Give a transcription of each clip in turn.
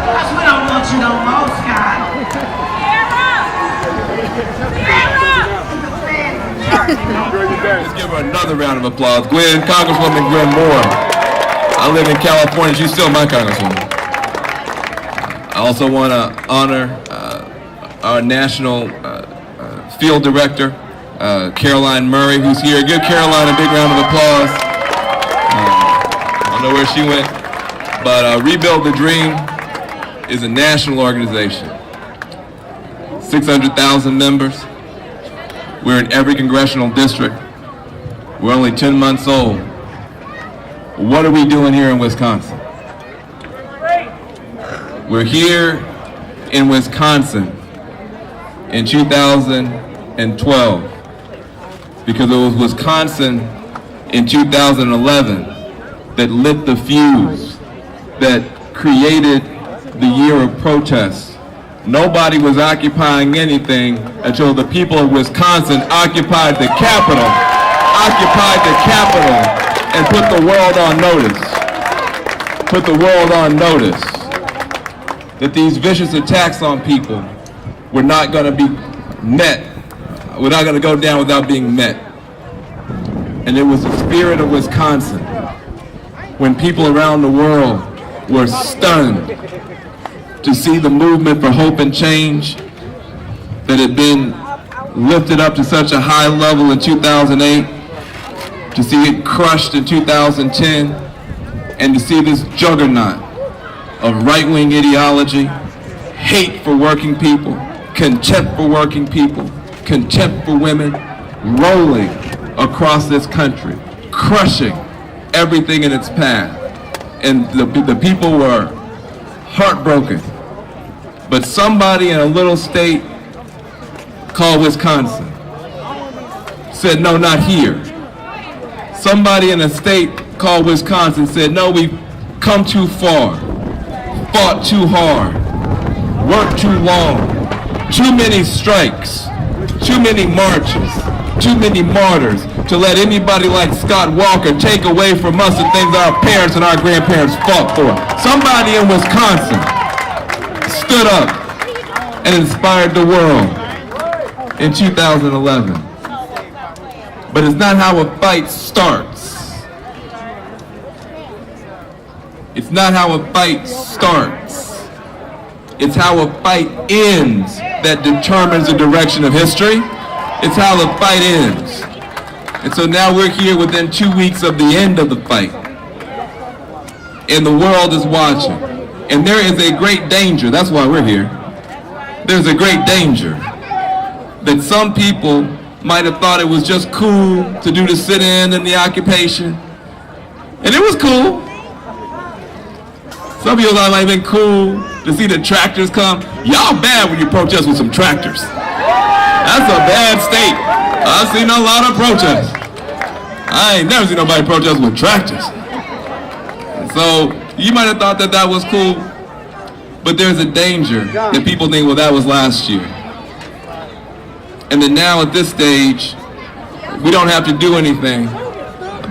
Because we don't want you no more, Scott. Let's give her another round of applause. Congresswoman Gwen Moore. I live in California. She's still my congresswoman. I also want to honor our national field director, Caroline Murray, who's here. Give Caroline a big round of applause. I don't know where she went, but Rebuild the Dream is a national organization. 600,000 members. We're in every congressional district. We're only 10 months old. What are we doing here in Wisconsin? We're here in Wisconsin in 2012 because it was Wisconsin in 2011 that lit the fuse, that created the year of protests. Nobody was occupying anything until the people of Wisconsin occupied the Capitol, and put the world on notice. Put the world on notice that these vicious attacks on people were not going to be met. We're not going to go down without being met. And it was the spirit of Wisconsin when people around the world were stunned to see the movement for hope and change that had been lifted up to such a high level in 2008, to see it crushed in 2010, and to see this juggernaut of right-wing ideology, hate for working people, contempt for working people, contempt for women, rolling across this country, crushing everything in its path. And the people were heartbroken. But somebody in a little state called Wisconsin said, no, not here. Somebody in a state called Wisconsin said, no, we've come too far, fought too hard, worked too long, too many strikes, too many marches, too many martyrs to let anybody like Scott Walker take away from us the things our parents and our grandparents fought for. Somebody in Wisconsin stood up and inspired the world in 2011. But it's not how a fight starts. It's not how a fight starts. It's how a fight ends that determines the direction of history. It's how the fight ends. And so now we're here within 2 weeks of the end of the fight. And the world is watching. And there is a great danger, that's why we're here. There's a great danger that some people might have thought it was just cool to do the sit-in and the occupation. And it was cool. Some people thought it might have been cool to see the tractors come. Y'all bad when you protest with some tractors. That's a bad state. I've seen a lot of protests. I ain't never seen nobody protest with tractors. So you might have thought that that was cool, but there's a danger that people think, well, that was last year. And then now at this stage, we don't have to do anything.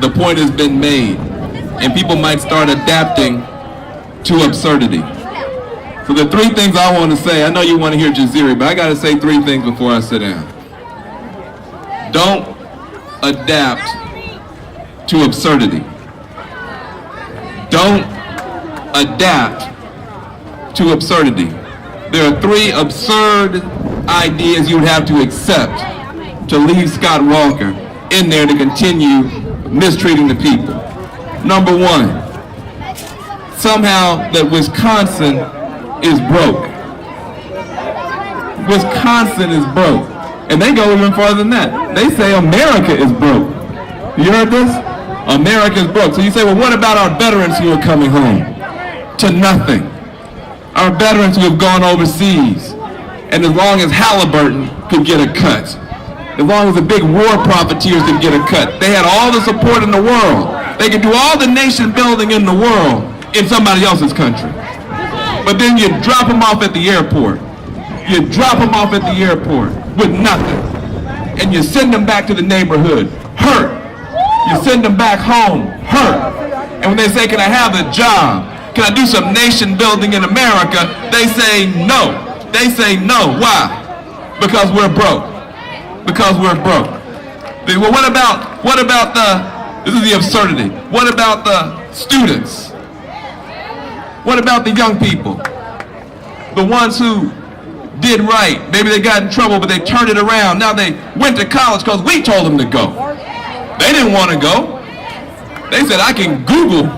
The point has been made. And people might start adapting to absurdity. So the three things I want to say, I know you want to hear Jaziri, but I got to say three things before I sit down. Don't adapt to absurdity. Don't adapt to absurdity. There are three absurd ideas you would have to accept to leave Scott Walker in there to continue mistreating the people. Number one, somehow that Wisconsin is broke. Wisconsin is broke. And they go even farther than that. They say America is broke. You heard this? America is broke. So you say, well, what about our veterans who are coming home? To nothing. Our veterans who have gone overseas. And as long as Halliburton could get a cut, as long as the big war profiteers could get a cut, they had all the support in the world. They could do all the nation building in the world in somebody else's country. But then you drop them off at the airport. You drop them off at the airport with nothing. And you send them back to the neighborhood, hurt. You send them back home, hurt. And when they say, can I have a job? Can I do some nation building in America? They say no. They say no. Why? Because we're broke. Because we're broke. Well, what about this is the absurdity. What about the students? What about the young people? The ones who did right. Maybe they got in trouble, but they turned it around. Now they went to college because we told them to go. They didn't want to go. They said, I can Google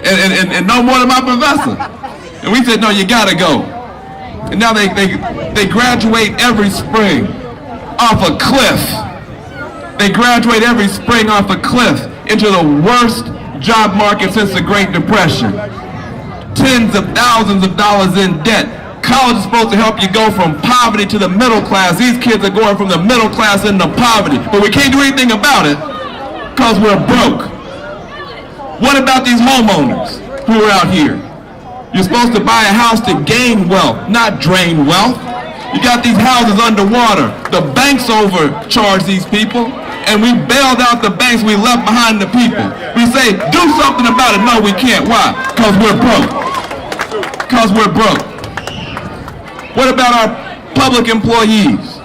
and know more than my professor. And we said, no, you got to go. And now they graduate every spring off a cliff. They graduate every spring off a cliff into the worst job market since the Great Depression. Tens of thousands of dollars in debt. College is supposed to help you go from poverty to the middle class. These kids are going from the middle class into poverty. But we can't do anything about it because we're broke. What about these homeowners who are out here? You're supposed to buy a house to gain wealth, not drain wealth. You got these houses underwater. The banks overcharge these people, and we bailed out the banks. We left behind the people. We say, do something about it. No, we can't. Why? Because we're broke. Because we're broke. What about our public employees?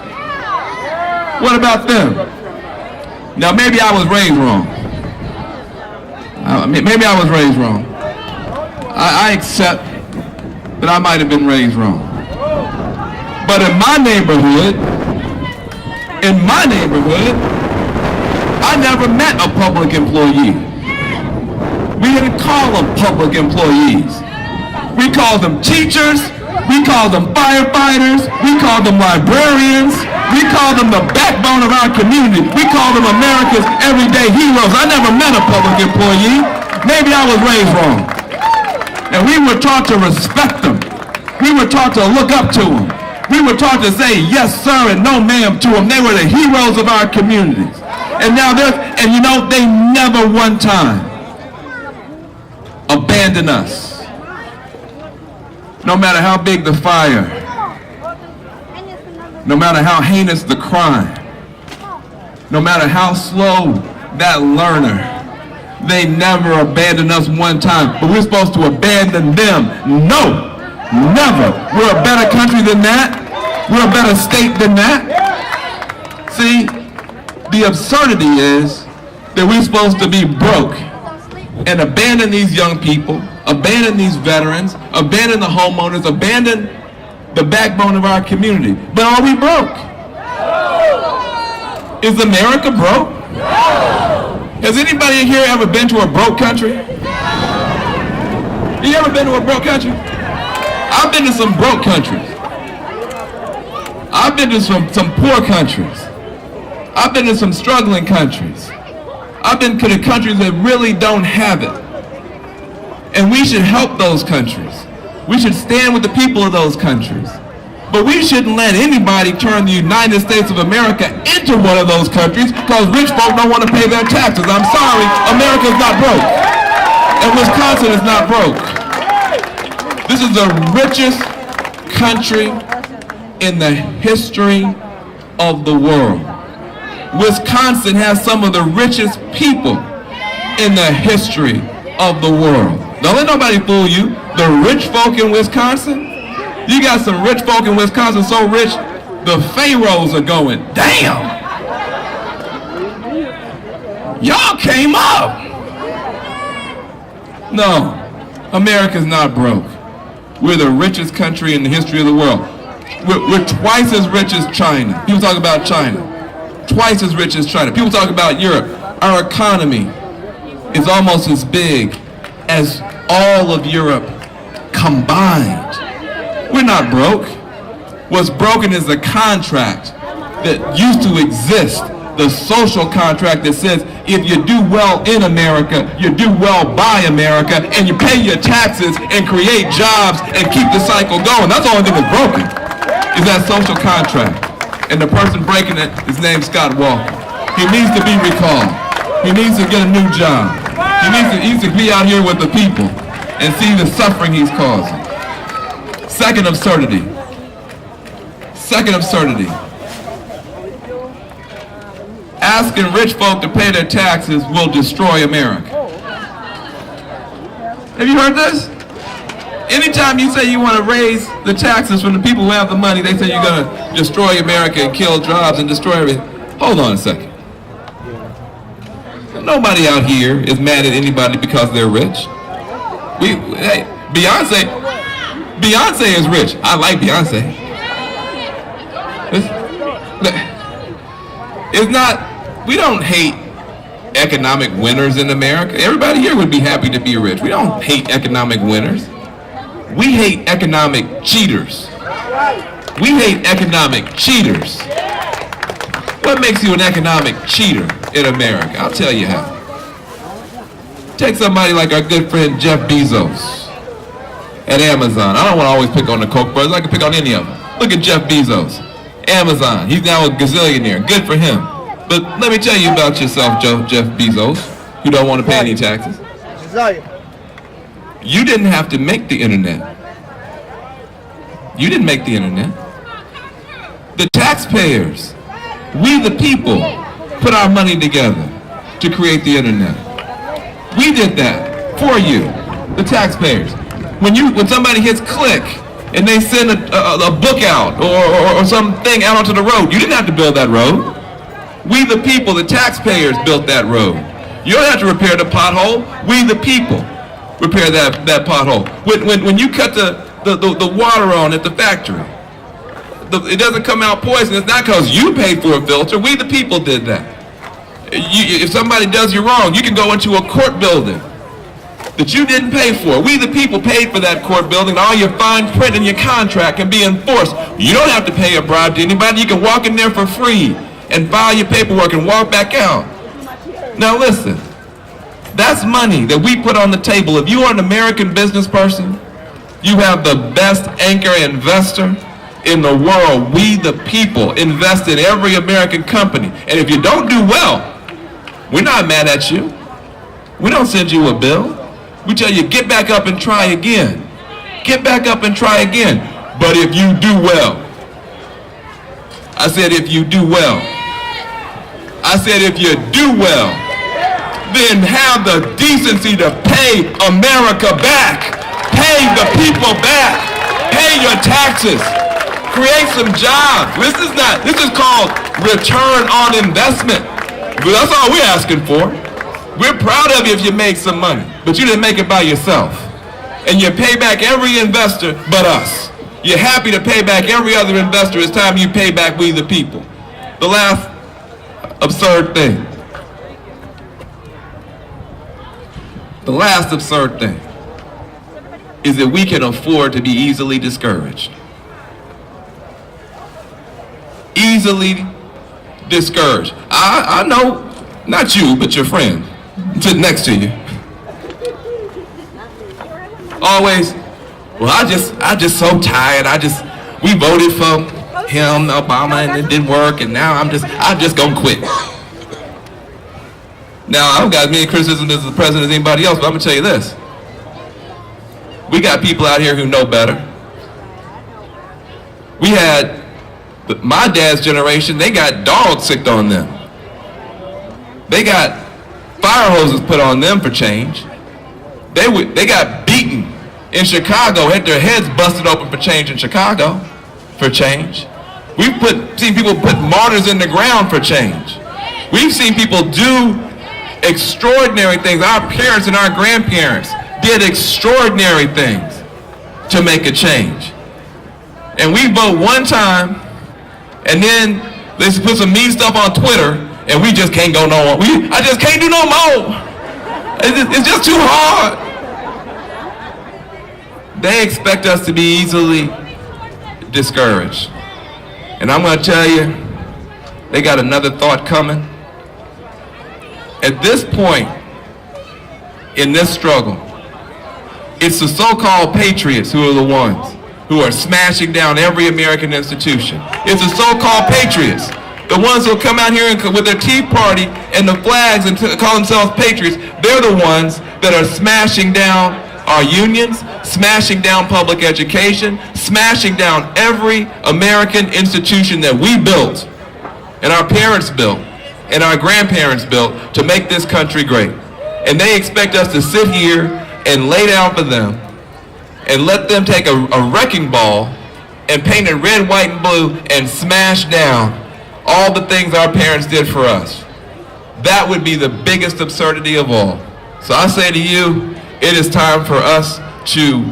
What about them? Now, maybe I was raised wrong. Maybe I was raised wrong. I accept that I might have been raised wrong. But in my neighborhood, I never met a public employee. We didn't call them public employees. We called them teachers, we called them firefighters, we called them librarians, we called them the backbone of our community. We called them America's everyday heroes. I never met a public employee. Maybe I was raised wrong. And we were taught to respect them. We were taught to look up to them. We were taught to say yes sir and no ma'am to them. They were the heroes of our communities. And now they never one time abandoned us. No matter how big the fire, no matter how heinous the crime, no matter how slow that learner, they never abandoned us one time. But we're supposed to abandon them. No, never. We're a better country than that. We're a better state than that. See, the absurdity is that we're supposed to be broke and abandon these young people, abandon these veterans, abandon the homeowners, abandon the backbone of our community. But are we broke? Is America broke? Has anybody in here ever been to a broke country? You ever been to a broke country? I've been to some broke countries. I've been to some poor countries. I've been to some struggling countries. I've been to the countries that really don't have it. And we should help those countries. We should stand with the people of those countries. But we shouldn't let anybody turn the United States of America into one of those countries because rich folk don't want to pay their taxes. I'm sorry, America's not broke. And Wisconsin is not broke. This is the richest country in the history of the world. Wisconsin has some of the richest people in the history of the world. Don't let nobody fool you. The rich folk in Wisconsin, you got some rich folk in Wisconsin so rich, the pharaohs are going, damn, y'all came up. No, America's not broke. We're the richest country in the history of the world. We're twice as rich as China. People talk about China. Twice as rich as China. People talk about Europe. Our economy is almost as big as all of Europe combined. We're not broke. What's broken is the contract that used to exist, the social contract that says if you do well in America, you do well by America, and you pay your taxes and create jobs and keep the cycle going. That's the only thing that's broken, is that social contract. And the person breaking it is named Scott Walker. He needs to be recalled. He needs to get a new job. He needs to be out here with the people and see the suffering he's causing. Second absurdity. Second absurdity. Asking rich folk to pay their taxes will destroy America. Have you heard this? Anytime you say you want to raise the taxes from the people who have the money, they say you're going to destroy America and kill jobs and destroy everything. Hold on a second. Nobody out here is mad at anybody because they're rich. Hey, Beyonce is rich. I like Beyonce. It's not, we don't hate economic winners in America. Everybody here would be happy to be rich. We don't hate economic winners. We hate economic cheaters. We hate economic cheaters. What makes you an economic cheater in America? I'll tell you how. Take somebody like our good friend Jeff Bezos at Amazon. I don't want to always pick on the Koch brothers. I can pick on any of them. Look at Jeff Bezos. Amazon. He's now a gazillionaire. Good for him. But let me tell you about yourself, Jeff Bezos. You don't want to pay any taxes. You didn't have to make the internet. You didn't make the internet. The taxpayers, we the people, put our money together to create the internet. We did that for you, the taxpayers. When somebody hits click and they send a book out or something out onto the road, you didn't have to build that road. We the people, the taxpayers, built that road. You don't have to repair the pothole. We the people repair that pothole. When you cut the water on at the factory, it doesn't come out poisonous. It's not because you paid for a filter. We the people did that. If somebody does you wrong, you can go into a court building that you didn't pay for. We the people paid for that court building. All your fine print and your contract can be enforced. You don't have to pay a bribe to anybody. You can walk in there for free and file your paperwork and walk back out. Now listen, that's money that we put on the table. If you are an American business person, you have the best anchor investor in the world. We the people invest in every American company. And if you don't do well, we're not mad at you. We don't send you a bill. We tell you, get back up and try again. Get back up and try again. But if you do well, I said if you do well, I said if you do well, then have the decency to pay America back. Pay the people back. Pay your taxes. Create some jobs. This is called return on investment. But that's all we're asking for. We're proud of you if you make some money, but you didn't make it by yourself. And you pay back every investor but us. You're happy to pay back every other investor. It's time you pay back we the people. The last absurd thing. The last absurd thing is that we can afford to be easily discouraged. Easily discouraged. I know, not you, but your friend sitting next to you. Always, well, I just so tired. We voted for him, Obama, and it didn't work, and now I'm just gonna quit. Now, I don't got as many criticisms as the president as anybody else, but I'm gonna tell you this. We got people out here who know better. We had my dad's generation, they got dogs sicked on them. They got fire hoses put on them for change. They got beaten in Chicago, had their heads busted open for change in Chicago, for change. We've seen people put martyrs in the ground for change. We've seen people do extraordinary things. Our parents and our grandparents did extraordinary things to make a change. And we vote one time, and then they put some mean stuff on Twitter, and we just can't go no more. I just can't do no more. It's just too hard. They expect us to be easily discouraged. And I'm going to tell you, they got another thought coming. At this point in this struggle, it's the so-called patriots who are the ones who are smashing down every American institution. It's the so-called patriots, the ones who come out here with their Tea Party and the flags and call themselves patriots. They're the ones that are smashing down our unions, smashing down public education, smashing down every American institution that we built and our parents built and our grandparents built to make this country great. And they expect us to sit here and lay down for them and let them take a wrecking ball and paint it red, white, and blue and smash down all the things our parents did for us. That would be the biggest absurdity of all. So I say to you, it is time for us to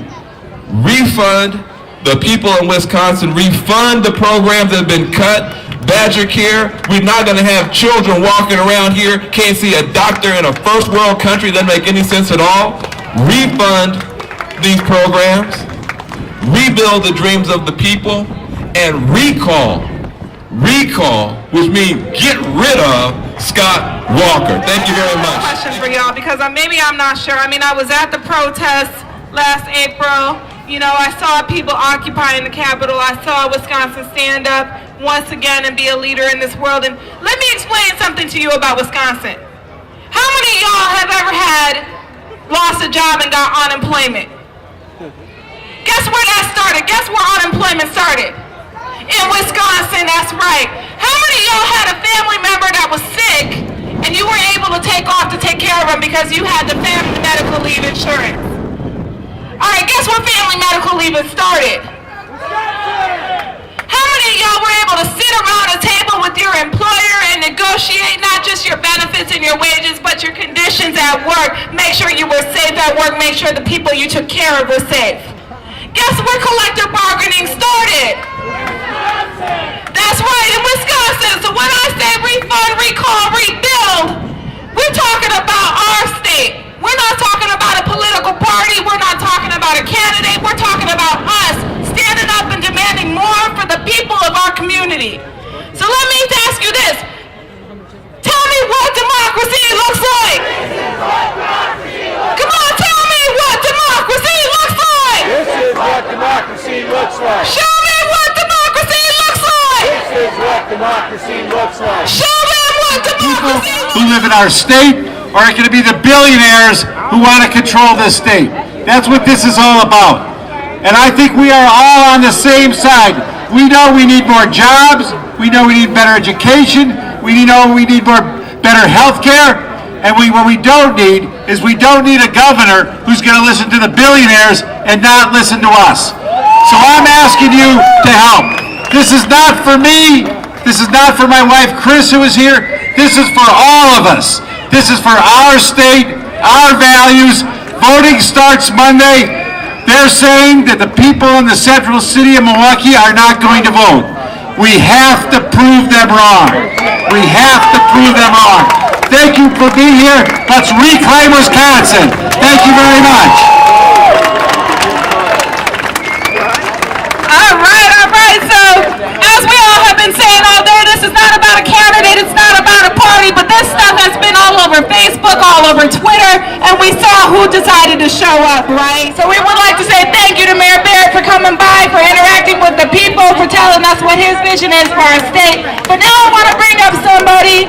refund the people in Wisconsin, refund the programs that have been cut. Badger Care, we're not going to have children walking around here, can't see a doctor in a first world country. Doesn't make any sense at all. Refund these programs, rebuild the dreams of the people, and recall, which means get rid of Scott Walker. Thank you very much. Question for y'all, because maybe I'm not sure. I mean, I was at the protest last April. You know, I saw people occupying the Capitol. I saw Wisconsin stand up once again and be a leader in this world. And let me explain something to you about Wisconsin. How many of y'all have ever lost a job and got unemployment? Guess where that started? Guess where unemployment started? In Wisconsin, that's right. How many of y'all had a family member that was sick and you were able to take off to take care of them because you had the family medical leave insurance? All right, guess where family medical leave started? How many of y'all were able to sit around a table with your employer and negotiate not just your benefits and your wages, but your conditions at work, make sure you were safe at work, make sure the people you took care of were safe? Guess where collective bargaining started? That's right, in Wisconsin. So when I say refund, recall, rebuild, we're talking about our state. We're not talking about a political party. We're not talking about a candidate. We're talking about us standing up and demanding more for the people of our community. So let me ask you this. Tell me what democracy looks like. Come on, tell me what democracy looks like. This is what democracy looks like. Show me what democracy looks like. This is what democracy looks like. Show me what democracy looks like. Who live in our state, or are it going to be the billionaires who want to control this state? That's what this is all about. And I think we are all on the same side. We know we need more jobs. We know we need better education. We know we need better health care. And what we don't need is we don't need a governor who's going to listen to the billionaires and not listen to us. So I'm asking you to help. This is not for me. This is not for my wife, Chris, who is here. This is for all of us. This is for our state, our values. Voting starts Monday. They're saying that the people in the central city of Milwaukee are not going to vote. We have to prove them wrong. We have to prove them wrong. Thank you for being here. Let's reclaim Wisconsin. Thank you very much. All right. So, as we all have been saying all day, this is not about a candidate, it's not about a party, but this stuff has been all over Facebook, all over Twitter, and we saw who decided to show up, right? So we would like to say thank you to Mayor Barrett for coming by, for interacting with the people, for telling us what his vision is for our state. But now I want to bring up somebody,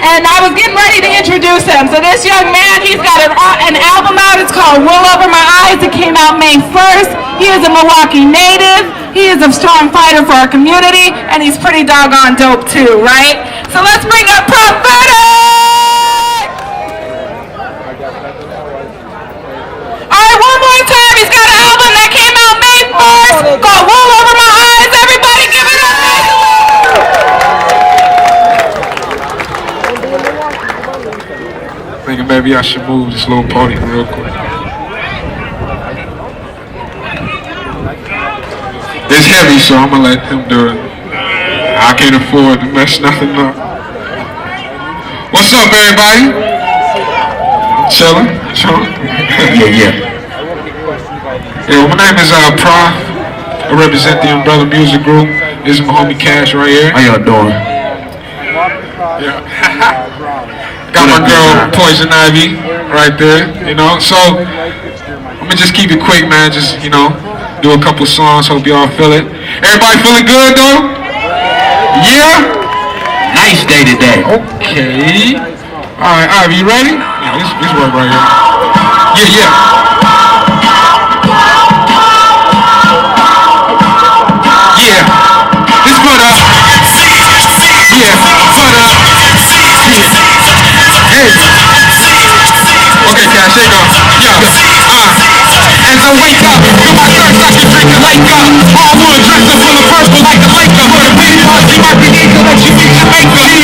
and I was getting ready to introduce him. So this young man, he's got an album out. It's called Wool Over My Eyes. It came out May 1st. He is a Milwaukee native. He is a strong fighter for our community, and he's pretty doggone dope too, right? So let's bring up Prophetic! All right, one more time. He's got an album that came out May 1st called Wool Over My Eyes. Everybody give it up. Thinking maybe I should move this little podium real quick. It's heavy, so I'm gonna let him do it. I can't afford to mess nothing up. What's up, everybody? Chillin'? Yeah. My name is Prof. I represent the Umbrella Music Group. This is my homie Cash right here. How y'all doing? Yeah. Got my girl Poison Ivy right there, so I'm gonna just keep it quick, man, just, do a couple songs, hope y'all feel it. Everybody feeling good, though? Yeah? Nice day today. Okay. Alright, Ivy, you ready? Yeah, this work right here. Yeah. Yeah. This for the... Yeah, for the... Yeah. Hey. Okay, Cash, there you go. Yeah. up. In my thirst, I can drink a lake up. All wood dresser full of purple like a lake up. For the big ones, you might be needing what you meet Jamaica.